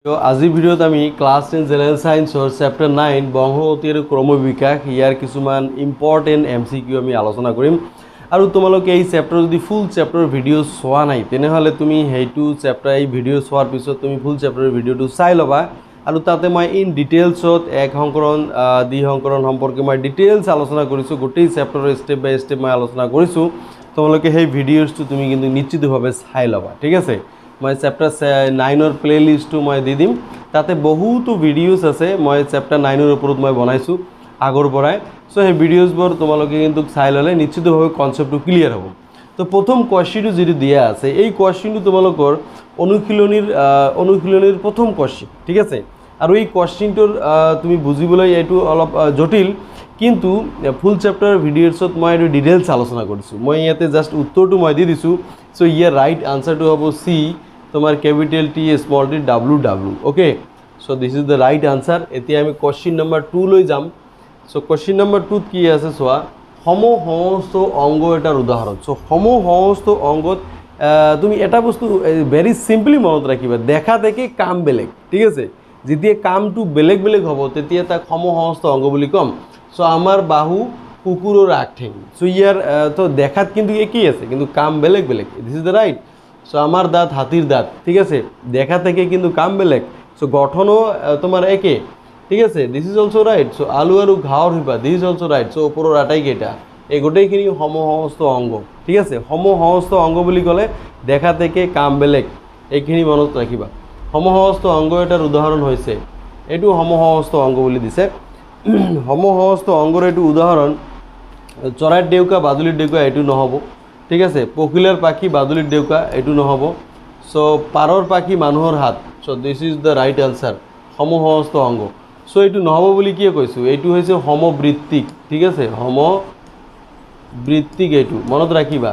তো আজিৰ ভিডিঅ'ত আমি ক্লাছ 10 জেনেৰেল সায়েন্সৰ চেপ্টাৰ 9 বংশগতি আৰু ক্ৰমবিকাশ ইয়াৰ কিছুমান ইম্পৰ্টেণ্ট MCQ আমি আলোচনা কৰিম আৰু তোমালোকে এই চেপ্টাৰ যদি ফুল চেপ্টাৰ ভিডিঅ' চোৱা নাই তেনেহ'লে তুমি সেইটো চেপ্টাৰ এই ভিডিঅ' চোৱাৰ পিছত তুমি ফুল চেপ্টাৰৰ ভিডিঅ'টো চাই ল'বা আৰু তাতে মই ইন ডিটেইলছত এক সংকৰণ দ্বি সংকৰণ সম্পৰ্কে মই ডিটেইলছ আলোচনা কৰিছোঁ গোটেই চেপ্টাৰৰ ষ্টেপ বাই ষ্টেপ মই আলোচনা কৰিছোঁ তোমালোকে সেই ভিডিঅ'টো তুমি কিন্তু নিশ্চিতভাৱে চাই ল'বা ঠিক আছে মই চেপ্টাৰ 9ৰ প্লেলিষ্টটো মই দি দিম তাতে বহুতো ভিডিঅ'ছ আছে মই চেপ্টাৰ 9ৰ ওপৰত মই বনাইছোঁ আগৰ পৰাই সো সেই ভিডিঅ'ছবোৰ তোমালোকে কিন্তু চাই ল'লে নিশ্চিতভাৱে কনচেপ্টটো ক্লিয়াৰ হ'ব তো প্ৰথম কোৱেশ্চনটো যেটো দিয়া আছে এই কোৱেশ্চনটো তোমালোকৰ অনুশীলনীৰ প্ৰথম কোৱেশ্চন ঠিক আছে আৰু এই কোৱেশ্চনটোৰ তুমি বুজিবলৈ এইটো অলপ জটিল কিন্তু ফুল চেপ্টাৰ ভিডিঅ'ছত মই এইটো ডিটেইলছ আলোচনা কৰিছোঁ মই ইয়াতে জাষ্ট উত্তৰটো মই দি দিছোঁ সো ইয়াৰ ৰাইট আনসাৰটো হ'ব সি তোমার capital T small T WW okay so this is the right answer এতিয়া আমি কোশ্চিন নাম্বার 2 লৈ যাম সো কোশ্চিন নাম্বার 2 কি আছে সোয়া সমহস্ত অঙ্গ এটার উদাহরণ সো সমহস্ত অঙ্গত তুমি এটা বস্তু ভেরি সিম্পলি মনত রাখিবা দেখা থেকে কাম বেলেগ ঠিক আছে যেতিয়া কামটো বেলেগ বেলেগ হ'ব তেতিয়া তাক সমহস্ত অঙ্গ বুলি কম সো আমার বাহু কুকুৰৰ আগঠেং সো ইয়াৰ তো দেখাত কিন্তু একই আছে কিন্তু কাম বেলেগ বেলেগ this is the right so আমার দাঁত হাতির দাঁত ঠিক আছে দেখা থেকে কিন্তু কাম বেলেগ সো গঠনও তোমার একে ঠিক আছে this is also right so আলু আৰু ঘাঁহৰ শিপা this is also right so ওপৰৰ আটাইকেইটা এই গোটেইখিনি সমহস্ত অংগ ঠিক আছে সমহস্ত অংগ বুলি ক'লে দেখা থেকে কাম বেলেগ এইখিনি মনত ৰাখিবা সমহস্ত অংগ এটাৰ উদাহৰণ হৈছে এইটো সমহস্ত অংগ বুলি দিছে সমহস্ত অংগৰ এইটো উদাহৰণ চৰাইৰ ডেউকা বাদুলিৰ ডেউকা এইটো নহ'ব ঠিক আছে পখিলাৰ পাখি বাদুলিৰ ডেউকা এইটো নহ'ব সো পাৰৰ পাখি মানুহৰ হাত so this is the right answer সমহস্ত অংগ সো এইটো নহ'ব বুলি কিয় কৈছোঁ এইটো হৈছে সমবৃত্তিক ঠিক আছে সমবৃত্তিক এইটো মনত ৰাখিবা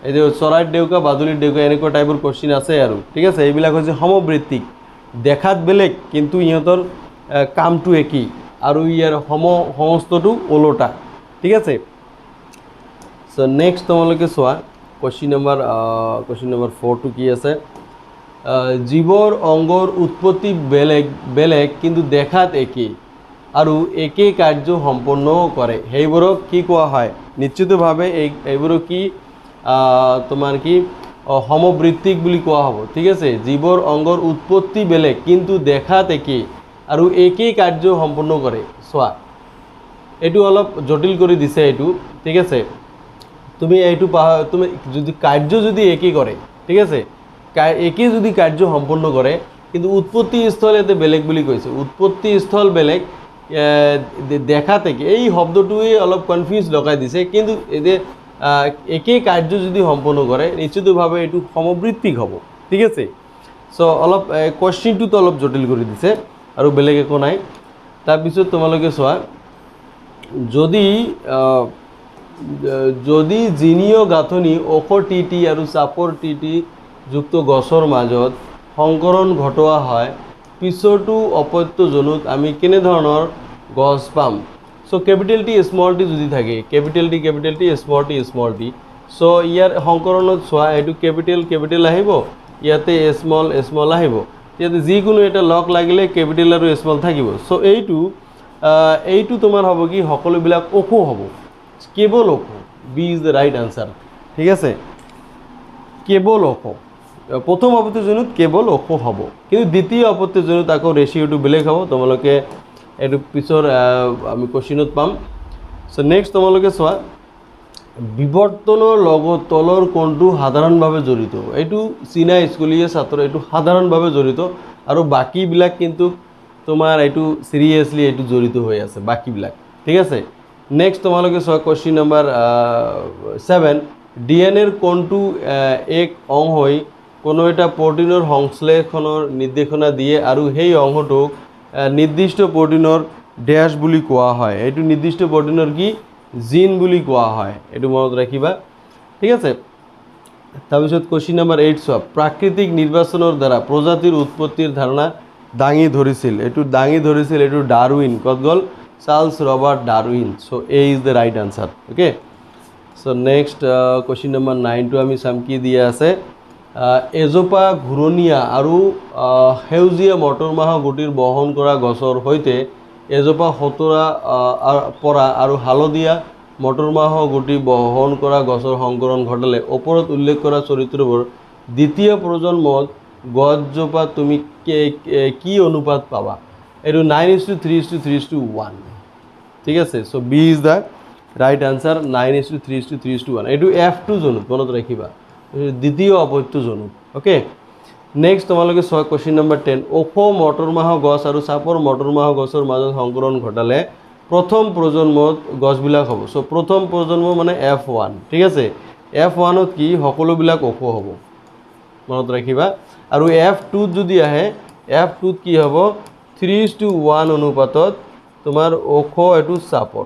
এই যে চৰাইৰ ডেউকা বাদুলিৰ ডেউকা এনেকুৱা টাইপৰ কোৱেশ্চন আছে আৰু ঠিক আছে এইবিলাক হৈছে সমবৃত্তিক দেখাত বেলেগ কিন্তু ইহঁতৰ কামটো একেই আৰু ইয়াৰ সমস্তটো ওলোটা ঠিক আছে সো নেক্সট তোমালোকে চোৱা কোৱেশ্চন নম্বৰ 4 টো কি আছে জীৱৰ অংগৰ উৎপত্তি বেলেগ বেলেগ কিন্তু দেখাত একেই আৰু একে কাৰ্য সম্পন্ন কৰে সেইবোৰক কি কোৱা হয় নিশ্চিতভাৱে এইবোৰক কি তোমাৰ কি সমবৃত্তিক বুলি কোৱা হ'ব ঠিক আছে জীৱৰ অংগৰ উৎপত্তি বেলেগ কিন্তু দেখাত একেই আৰু একে কাৰ্য সম্পন্ন কৰে চোৱা এইটো অলপ জটিল কৰি দিছে এইটো ঠিক আছে তুমি এইটো তুমি যদি কাৰ্য যদি একেই কৰে ঠিক আছে একেই যদি কাৰ্য সম্পন্ন কৰে কিন্তু উৎপত্তি স্থল এতে বেলেগ বুলি কৈছে উৎপত্তি স্থল বেলেগ দেখা থেকে এই শব্দটোৱে অলপ কনফিউজ লগাই দিছে কিন্তু এতে একেই কাৰ্য যদি সম্পন্ন কৰে নিশ্চিতভাৱে এইটো সমবৃত্তিক হ'ব ঠিক আছে সো অলপ কোৱেশ্চনটো অলপ জটিল কৰি দিছে আৰু বেলেগ একো নাই তাৰপিছত তোমালোকে চোৱা যদি জিনীয় গাঁথনি ওখ টিটি আৰু চাপৰ টিটি যুক্ত গছৰ মাজত সংকৰণ ঘটোৱা হয় পিছৰটো অপত্যজনুত আমি কেনে ধৰণৰ গছ পাম so capital T small T যদি থাকে capital T small T so ইয়াৰ সংকৰণত চোৱা এইটো ক্যাপিটাল আহিব ইয়াতে স্মল আহিব ইয়াতে যিকোনো এটা লগ লাগিলে ক্যাপিটাল আৰু স্মল থাকিব সো এইটো তোমাৰ হ'ব কি সকলোবিলাক ওখ হ'ব কেৱল ওখ B is the right answer ঠিক আছে কেৱল ওখ প্ৰথম অপত্যজনুত কেৱল ওখ হ'ব কিন্তু দ্বিতীয় অপত্যজনুত আকৌ ৰেচিঅ'টো বেলেগ হ'ব তোমালোকে এইটো পিছৰ আমি কোৱেশ্চনত পাম সো নেক্সট তোমালোকে চোৱা বিৱৰ্তনৰ লগত তলৰ কোণটো সাধাৰণভাৱে জড়িত এইটো চীনা স্কুলীয়া ছাত্ৰ এইটো সাধাৰণভাৱে জড়িত আৰু বাকীবিলাক কিন্তু তোমাৰ এইটো সিৰিয়াসলি এইটো জড়িত হৈ আছে বাকীবিলাক ঠিক আছে নেক্সট তোমালোকে চোৱা কোৱেশ্চন নম্বৰ 7 ডিএনএৰ কোনটো এক অংশ হৈ কোনো এটা প্ৰটিনৰ সংশ্লেষণৰ নিৰ্দেশনা দিয়ে আৰু সেই অংশটোক নিৰ্দিষ্ট প্ৰটিনৰ ড্যাশ বুলি কোৱা হয় এইটো নিৰ্দিষ্ট প্ৰটিনৰ কি জিন বুলি কোৱা হয় এইটো মনত ৰাখিবা ঠিক আছে তাৰপিছত কোৱেশ্চন নম্বৰ 8 চোৱা প্ৰাকৃতিক নিৰ্বাচনৰ দ্বাৰা প্ৰজাতিৰ উৎপত্তিৰ ধাৰণা দাঙি ধৰিছিল এইটো ডাৰউইন কত গ'ল Charles Robert Darwin so A is the right answer okay so next question number 9 টো আমি চাম কি দিয়া আছে এজোপা ঘূৰণীয়া আৰু সেউজীয়া মটৰমাহৰ গুটিৰ বহন কৰা গছৰ সৈতে এজোপা খটোৰা পৰা আৰু হালধীয়া মটৰমাহৰ গুটি বহন কৰা গছৰ সংকৰণ ঘটালে ওপৰত উল্লেখ কৰা চৰিত্ৰবোৰ দ্বিতীয় প্ৰজন্মত গছজোপা তুমি কি অনুপাত পাবা? এইটো 9:3:3:1, ঠিক আছে। So' B is the right answer, 9:3:3:1। এইটো F2 জনুত, মনত ৰাখিবা, দ্বিতীয় অপত্য জনুত। অ'কে, নেক্সট তোমালোকে চোৱা কুৱেশ্যন নম্বৰ 10। ওখ মটৰমাহৰ গছ আৰু চাপৰ মটৰমাহৰ গছৰ মাজত সংকৰণ ঘটালে প্ৰথম প্ৰজন্মত গছবিলাক হ'ব। চ' প্ৰথম প্ৰজন্ম মানে F1, ঠিক আছে। F1ত কি সকলোবিলাক ওখ হ'ব, মনত ৰাখিবা। আৰু F2ত যদি আহে, F2ত কি হ'ব 3:1 অনুপাতত তোমাৰ ওখ এইটো চাপৰ,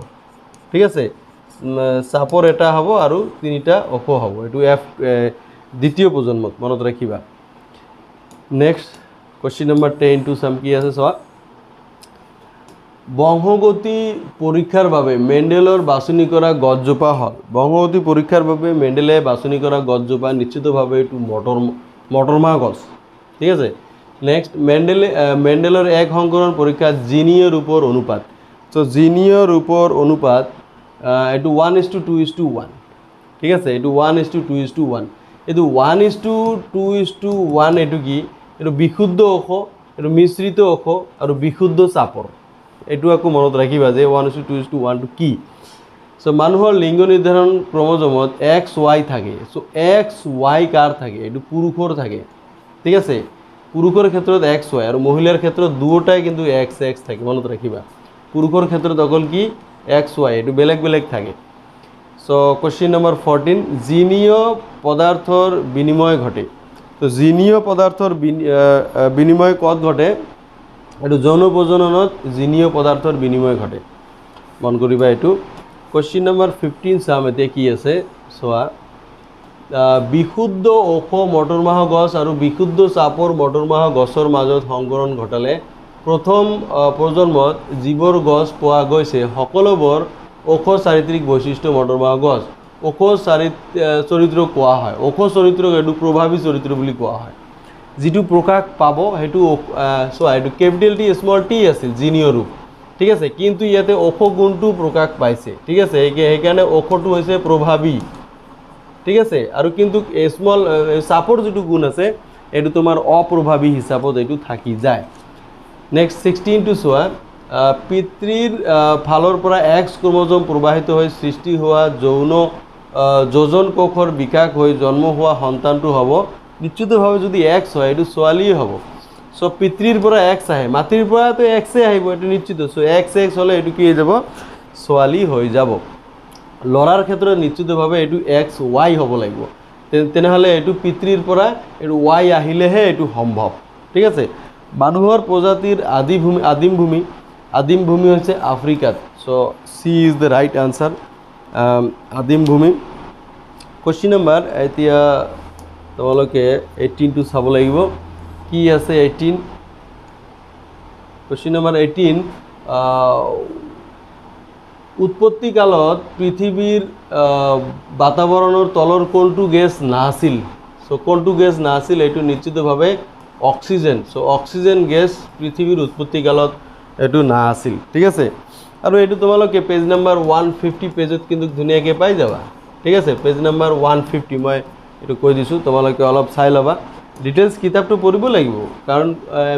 ঠিক আছে। চাপৰ এটা হ'ব আৰু তিনিটা ওখ হ'ব, এইটো দ্বিতীয় প্ৰজন্মত, মনত ৰাখিবা। নেক্সট কুৱেশ্যন নম্বৰ 10 টু চাম কি আছে চোৱা। বংশগতি পৰীক্ষাৰ বাবে মেণ্ডেলৰ বাছনি কৰা গছজোপা হ'ল, বংশগতি পৰীক্ষাৰ বাবে মেণ্ডেলে বাছনি কৰা গছজোপা নিশ্চিতভাৱে এইটো মটৰমাহ গছ, ঠিক আছে। নেক্সট মেণ্ডেলৰ এক সংকৰণ পৰীক্ষাত জিনীয় ৰূপৰ অনুপাত। চ' জিনীয় ৰূপৰ অনুপাত এইটো 1:2:1, ঠিক আছে। এইটো 1:2:1। এইটো 1:2:1 এইটো কি? এইটো বিশুদ্ধ ওখ, এইটো মিশ্ৰিত ওখ আৰু বিশুদ্ধ চাপৰ। এইটো আকৌ মনত ৰাখিবা যে 1:2:1টো কি। চ' মানুহৰ লিংগ নিৰ্ধাৰণ ক্ৰমজমত XY থাকে। চ' XY কাৰ থাকে? এইটো পুৰুষৰ থাকে, ঠিক আছে। পুৰুষৰ ক্ষেত্ৰত XY আৰু মহিলাৰ ক্ষেত্ৰত দুয়োটাই কিন্তু XX থাকে, মনত ৰাখিবা। পুৰুষৰ ক্ষেত্ৰত অকল কি XY, এইটো বেলেগ বেলেগ থাকে। চ' কুৱেশ্যন নম্বৰ 14। জিনীয় পদাৰ্থৰ বিনিময় ঘটে। তো জিনীয় পদাৰ্থৰ বিনিময় ক'ত ঘটে? এইটো যৌন প্ৰজননত জিনীয় পদাৰ্থৰ বিনিময় ঘটে, মন কৰিবা এইটো। কুৱেশ্যন নম্বৰ 15 চাম এতিয়া কি আছে চোৱা। বিশুদ্ধ ওখ মটৰমাহ গছ আৰু বিশুদ্ধ চাপৰ মটৰমাহ গছৰ মাজত সংকৰণ ঘটালে প্ৰথম প্ৰজন্মত যিবোৰ গছ পোৱা গৈছে সকলোবোৰ ওখ চাৰিত্ৰিক বৈশিষ্ট্য মটৰমাহ গছ। ওখ চৰিত্ৰ কোৱা হয়, ওখ চৰিত্ৰক এইটো প্ৰভাৱী চৰিত্ৰ বুলি কোৱা হয়। যিটো প্ৰকাশ পাব সেইটো চোৱা, এইটো কেপিটেল টি স্মল টি আছিল জিনীয় ৰূপ, ঠিক আছে। কিন্তু ইয়াতে ওখ গুণটো প্ৰকাশ পাইছে, ঠিক আছে। সেইকাৰণে ওখটো হৈছে প্ৰভাৱী, ঠিক আছে। আৰু কিন্তু স্মল চাপৰ যিটো গুণ আছে এইটো তোমাৰ অপ্ৰভাৱী হিচাপত এইটো থাকি যায়। নেক্সট 16 টো চোৱা। পিতৃৰ ফালৰ পৰা X ক্ৰমজম প্ৰবাহিত হৈ সৃষ্টি হোৱা যোজন কোষৰ বিকাশ হৈ জন্ম হোৱা সন্তানটো হ'ব নিশ্চিতভাৱে যদি X হয় এইটো ছোৱালীয়ে হ'ব। চ' পিতৃৰ পৰা X আহে, মাতৃৰ পৰাতো Xয়ে আহিব, এইটো নিশ্চিত। চ' XX হ'লে এইটো কি হৈ যাব? ছোৱালী হৈ যাব। ল'ৰাৰ ক্ষেত্ৰত নিশ্চিতভাৱে এইটো XY হ'ব লাগিব। তেনেহ'লে এইটো পিতৃৰ পৰা এইটো Y আহিলেহে এইটো সম্ভৱ, ঠিক আছে। মানুহৰ প্ৰজাতিৰ আদিম ভূমি হৈছে আফ্ৰিকাত। চ' C is the right answer, আদিম ভূমি। কুৱেশ্যন নম্বৰ এতিয়া তোমালোকে 18 টো চাব লাগিব কি আছে 18। Question number 18। উৎপত্তি কালত পৃথিৱীৰ বাতাবৰণৰ তলৰ কোনটো গেছ নাছিল? চ' কোনটো গেছ নাছিল? এইটো নিশ্চিতভাৱে অক্সিজেন। চ' অক্সিজেন গেছ পৃথিৱীৰ উৎপত্তি কালত এইটো নাছিল, ঠিক আছে। আৰু এইটো তোমালোকে পেজ নম্বৰ 150 পেজত কিন্তু ধুনীয়াকৈ পাই যাবা, ঠিক আছে। পেজ নম্বৰ 150 মই এইটো কৈ দিছোঁ, তোমালোকে অলপ চাই ল'বা। ডিটেইলছ কিতাপটো পঢ়িব লাগিব কাৰণ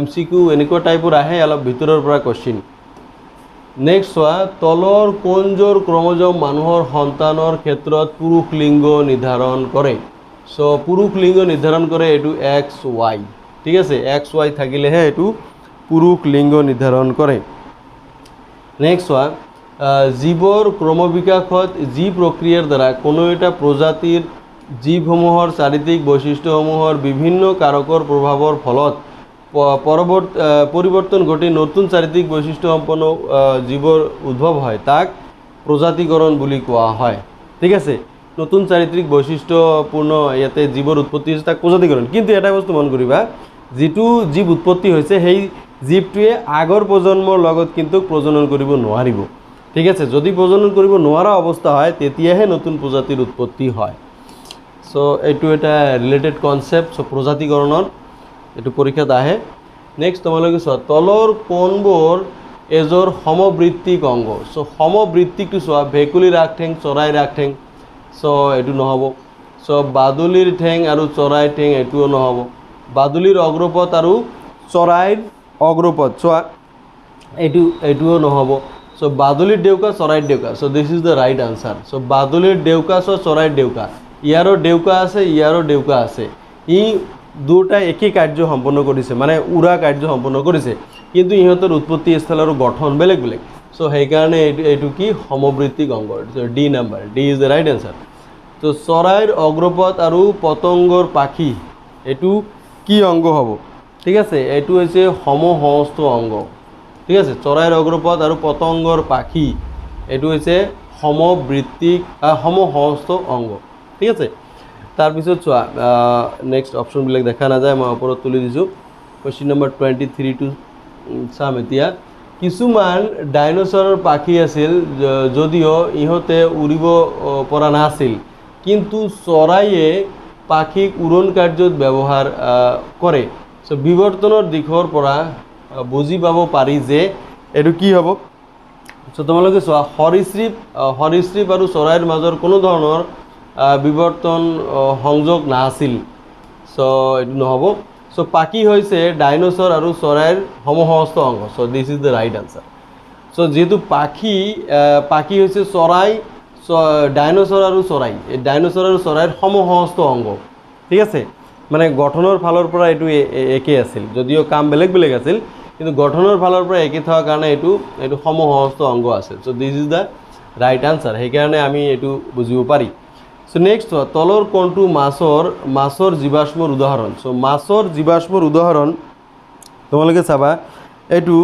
MCQ এনেকুৱা টাইপৰ আহে অলপ ভিতৰৰ পৰা কুৱেশ্যন। নেক্সট চোৱা। তলৰ কোনযোৰ ক্ৰমজম মানুহৰ সন্তানৰ ক্ষেত্ৰত পুৰুষ লিংগ নিৰ্ধাৰণ কৰে? চ' পুৰুষ লিংগ নিৰ্ধাৰণ কৰে এইটো XY, ঠিক আছে। XY থাকিলেহে এইটো পুৰুষ লিংগ নিৰ্ধাৰণ কৰে। নেক্সট চোৱা। জীৱৰ ক্ৰমবিকাশত যি প্ৰক্ৰিয়াৰ দ্বাৰা কোনো এটা প্ৰজাতিৰ জীৱসমূহৰ চাৰিত্ৰিক বৈশিষ্ট্যসমূহৰ বিভিন্ন কাৰকৰ প্ৰভাৱৰ ফলত পৰিৱৰ্তন ঘটি নতুন চাৰিত্ৰিক বৈশিষ্ট্যসম্পন্ন জীৱৰ উদ্ভৱ হয় তাক প্ৰজাতিকৰণ বুলি কোৱা হয়, ঠিক আছে। নতুন চাৰিত্ৰিক বৈশিষ্ট্যপূৰ্ণ ইয়াতে জীৱৰ উৎপত্তি হৈছে তাক প্ৰজাতিকৰণ। কিন্তু এটা বস্তু মন কৰিবা, যিটো জীৱ উৎপত্তি হৈছে সেই জীৱটোৱে আগৰ প্ৰজন্মৰ লগত কিন্তু প্ৰজনন কৰিব নোৱাৰিব, ঠিক আছে। যদি প্ৰজনন কৰিব নোৱাৰা অৱস্থা হয় তেতিয়াহে নতুন প্ৰজাতিৰ উৎপত্তি হয়। সো এইটো এটা ৰিলেটেড কনচেপ্ট। সো প্ৰজাতিকৰণৰ এইটো পৰীক্ষাত আহে। নেক্সট তোমালোকে চোৱা তলৰ কোনবোৰ এজৰ সমবৃত্তিক অংগ। সো সমবৃত্তিকটো চোৱা ভেকুলীৰ আগ ঠেং চৰাইৰ আগ ঠেং, সো এইটো নহ'ব। সো বাদুলিৰ ঠেং আৰু চৰাইৰ ঠেং এইটোও নহ'ব। বাদুলিৰ অগ্ৰপথ আৰু চৰাইৰ অগ্ৰপথ চোৱা এইটোও নহ'ব। সো বাদুলিৰ ডেউকা চৰাইৰ ডেউকা, so this is the right answer. So বাদুলিৰ ডেউকা সো চৰাইৰ ডেউকা, ইয়াৰো ডেউকা আছে ইয়াৰো ডেউকা আছে, ই দুটাই একেই কাৰ্য সম্পন্ন কৰিছে, মানে উৰা কাৰ্য সম্পন্ন কৰিছে, কিন্তু ইহঁতৰ উৎপত্তি স্থল আৰু গঠন বেলেগ বেলেগ। সো সেইকাৰণে এইটো কি সমবৃত্তিক অংগ। D number, D is the right answer. তো চৰাইৰ অগ্ৰপথ আৰু পতংগৰ পাখি এইটো কি অংগ হ'ব? ঠিক আছে, এইটো হৈছে সমহস্ত অংগ। ঠিক আছে, চৰাইৰ অগ্ৰপথ আৰু পতংগৰ পাখি এইটো হৈছে সমহস্ত অংগ। ঠিক আছে, তাৰপিছত চোৱা নেক্সট অপশ্যনবিলাক দেখা নাযায়, মই ওপৰত তুলি দিছোঁ। কুৱেশ্যন নম্বৰ 23টো চাম এতিয়া। কিছুমান ডাইন'ছৰৰ পাখি আছিল যদিও ইহঁতে উৰিব পৰা নাছিল, কিন্তু চৰাইয়ে পাখিক উৰণ কাৰ্যত ব্যৱহাৰ কৰে। চ' বিৱৰ্তনৰ দিশৰ পৰা বুজি পাব পাৰি যে এইটো কি হ'ব। চ' তোমালোকে চোৱা সৰীসৃপ আৰু চৰাইৰ মাজৰ কোনো ধৰণৰ বিৱৰ্তন সংযোগ নাছিল, চ' এইটো নহ'ব। চ' পাখি হৈছে ডাইন'ছৰ আৰু চৰাইৰ সমহস্ত অংগ। So' this is the right answer. So' যিহেতু পাখি হৈছে চৰাই, ডাইন'ছৰ আৰু চৰাই, এই ডাইন'ছৰ আৰু চৰাইৰ সমহস্ত অংগ। ঠিক আছে, মানে গঠনৰ ফালৰ পৰা এইটো একেই আছিল, যদিও কাম বেলেগ বেলেগ আছিল, কিন্তু গঠনৰ ফালৰ পৰা একে থকাৰ কাৰণে এইটো সমহস্ত অংগ আছিল। So' this is the right answer, সেইকাৰণে আমি এইটো বুজিব পাৰি। চ' নেক্সট তলৰ কোনটো মাছৰ জীৱাশ্মৰ উদাহৰণ। চ' মাছৰ জীৱাশ্মৰ উদাহৰণ তোমালোকে চাবা, এইটো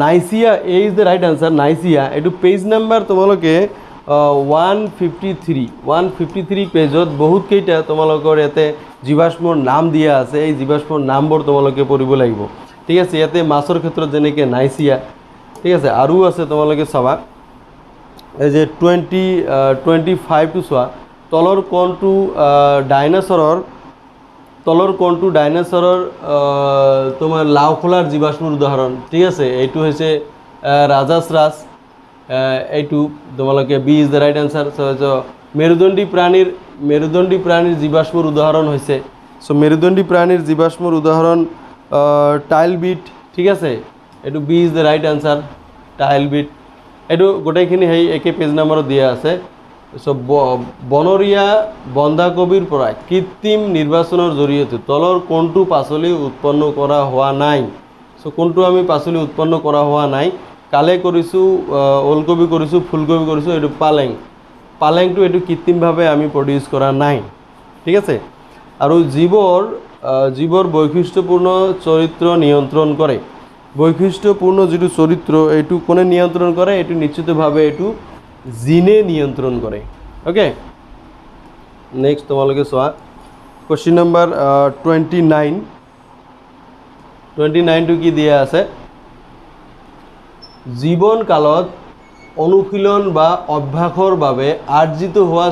নাইচিয়া, এ ইজ দ্য ৰাইট আনচাৰ, নাইচিয়া। এইটো পেজ নাম্বাৰ তোমালোকে 153 পেজত বহুতকেইটা তোমালোকৰ ইয়াতে জীৱাশ্মৰ নাম দিয়া আছে, এই জীৱাশ্মৰ নামবোৰ তোমালোকে পঢ়িব লাগিব। ঠিক আছে, ইয়াতে মাছৰ ক্ষেত্ৰত যেনেকৈ নাইচিয়া, ঠিক আছে, আৰু আছে তোমালোকে চাবা এই যে 25টো চোৱা, তলৰ কোনটো ডাইন'ছৰৰ তোমাৰ লাওখোলাৰ জীৱাশ্মৰ উদাহৰণ। ঠিক আছে, এইটো হৈছে ৰাজাছৰাজ, এইটো তোমালোকে B is the right answer. মেৰুদণ্ডী প্ৰাণীৰ জীৱাশ্মৰ উদাহৰণ হৈছে, চ' মেৰুদণ্ডী প্ৰাণীৰ জীৱাশ্মৰ উদাহৰণ টাইলবিট। ঠিক আছে, এইটো B is the right answer, টাইলবিট। এইটো গোটেইখিনি সেই একে পেজ নাম্বাৰত দিয়া আছে। চ' বনৰীয়া বন্ধাকবিৰ পৰা কৃত্ৰিম নিৰ্বাচনৰ জৰিয়তে তলৰ কোনটো পাচলি উৎপন্ন কৰা হোৱা নাই। চ' কোনটো আমি পাচলি উৎপন্ন কৰা হোৱা নাই? কালে কৰিছোঁ, ওলকবি কৰিছোঁ, ফুলকবি কৰিছোঁ, এইটো পালেংটো এইটো কৃত্ৰিমভাৱে আমি প্ৰডিউচ কৰা নাই। ঠিক আছে, আৰু জীৱৰ বৈশিষ্ট্যপূৰ্ণ চৰিত্ৰ নিয়ন্ত্ৰণ কৰে। বৈশিষ্ট্যপূৰ্ণ যিটো চৰিত্ৰ এইটো কোনে নিয়ন্ত্ৰণ কৰে? এইটো নিশ্চিতভাৱে এইটো জিনে নিয়ন্ত্ৰণ কৰে। অ'কে, নেক্সট তোমালোকে চোৱা কুৱেশ্যন নম্বৰ 29টো কি দিয়া আছে? জীৱনকালত অনুশীলন বা অভ্যাসৰ বাবে আৰ্জিত হোৱা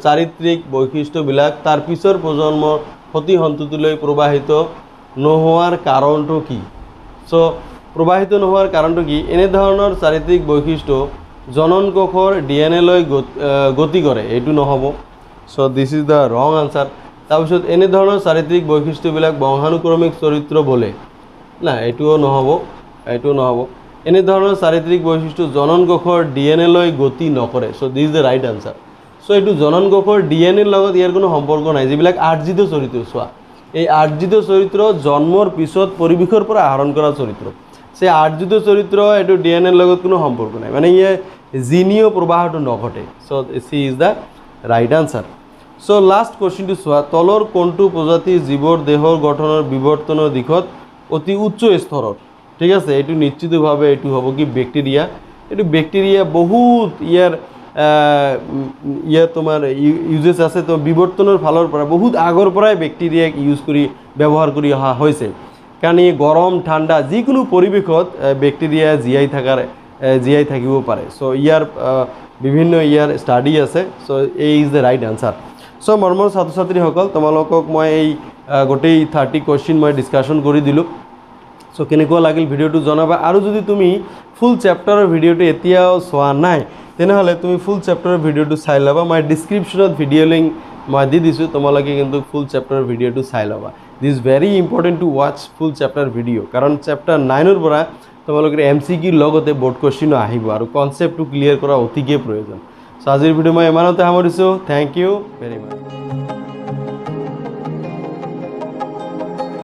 চাৰিত্ৰিক বৈশিষ্ট্যবিলাক তাৰ পিছৰ প্ৰজন্মৰ সতি সন্ততিলৈ প্ৰবাহিত নোহোৱাৰ কাৰণটো কি? চ' প্ৰবাহিত নোহোৱাৰ কাৰণটো কি? এনেধৰণৰ চাৰিত্ৰিক বৈশিষ্ট্য জনন কোষৰ DNA লৈ গতি কৰে, এইটো নহ'ব। চ' দিছ ইজ দ্য ৰং আনচাৰ। তাৰপিছত এনেধৰণৰ চাৰিত্ৰিক বৈশিষ্ট্যবিলাক বংশানুক্ৰমিক চৰিত্ৰ বোলে, না এইটোও নহ'ব। এনেধৰণৰ চাৰিত্ৰিক বৈশিষ্ট্য জনন কোষৰ DNA লৈ গতি নকৰে। So' this is the right answer. So' এইটো জনন কোষৰ DNA লগত ইয়াৰ কোনো সম্পৰ্ক নাই। যিবিলাক আৰ্জিত চৰিত্ৰ চোৱা, এই আৰ্জিত চৰিত্ৰ জন্মৰ পিছত পৰিৱেশৰ পৰা আহৰণ কৰা চৰিত্ৰ। সেই আৰ্জিত চৰিত্ৰ এইটো DNA লগত কোনো সম্পৰ্ক নাই, মানে ইয়ে জিনীয় প্ৰবাহটো নঘটে। So' C is the right answer. So' last কুৱেশ্যনটো চোৱা, তলৰ কোনটো প্ৰজাতিৰ জীৱৰ দেহৰ গঠনৰ বিৱৰ্তনৰ দিশত অতি উচ্চ স্তৰৰ। ঠিক আছে, এইটো নিশ্চিতভাৱে এইটো হ'ব কি বেক্টেৰিয়া। এইটো বেক্টেৰিয়া বহুত ইয়াৰ তোমাৰ ইউজেছ আছে। তো বিৱৰ্তনৰ ফালৰ পৰা বহুত আগৰ পৰাই বেক্টেৰিয়াক ব্যৱহাৰ কৰি অহা হৈছে, কাৰণ ই গৰম ঠাণ্ডা যিকোনো পৰিৱেশত বেক্টেৰিয়া জীয়াই থাকিব পাৰে। চ' ইয়াৰ বিভিন্ন ষ্টাডি আছে। চ' এ ইজ দ্য ৰাইট আনচাৰ। চ' মৰমৰ ছাত্ৰ ছাত্ৰীসকল তোমালোকক মই এই গোটেই 30 কুৱেশ্যন মই ডিছকাশ্যন কৰি দিলোঁ চ' কেনেকুৱা লাগিল ভিডিঅ'টো জনাবা আৰু যদি তুমি ফুল চেপ্টাৰৰ ভিডিঅ'টো এতিয়াও চোৱা নাই তেনেহ'লে তুমি ফুল চেপ্টাৰৰ ভিডিঅ'টো চাই ল'বা মই ডিছক্ৰিপশ্যনত ভিডিঅ' লিংক মই দি দিছোঁ তোমালোকে কিন্তু ফুল চেপ্টাৰৰ ভিডিঅ'টো চাই ল'বা দিছ ভেৰি ইম্পৰ্টেণ্ট টু ৱাচ ফুল চেপ্টাৰ ভিডিঅ' কাৰণ চেপ্টাৰ 9ৰ পৰা তোমালোকৰ MCQ লগতে বোৰ্ড কুৱেশ্যনো আহিব আৰু কনচেপ্টটো ক্লিয়াৰ কৰা অতিকৈ প্ৰয়োজন চ' আজিৰ ভিডিঅ' মই ইমানতে সামৰিছোঁ থেংক ইউ ভেৰি মাছ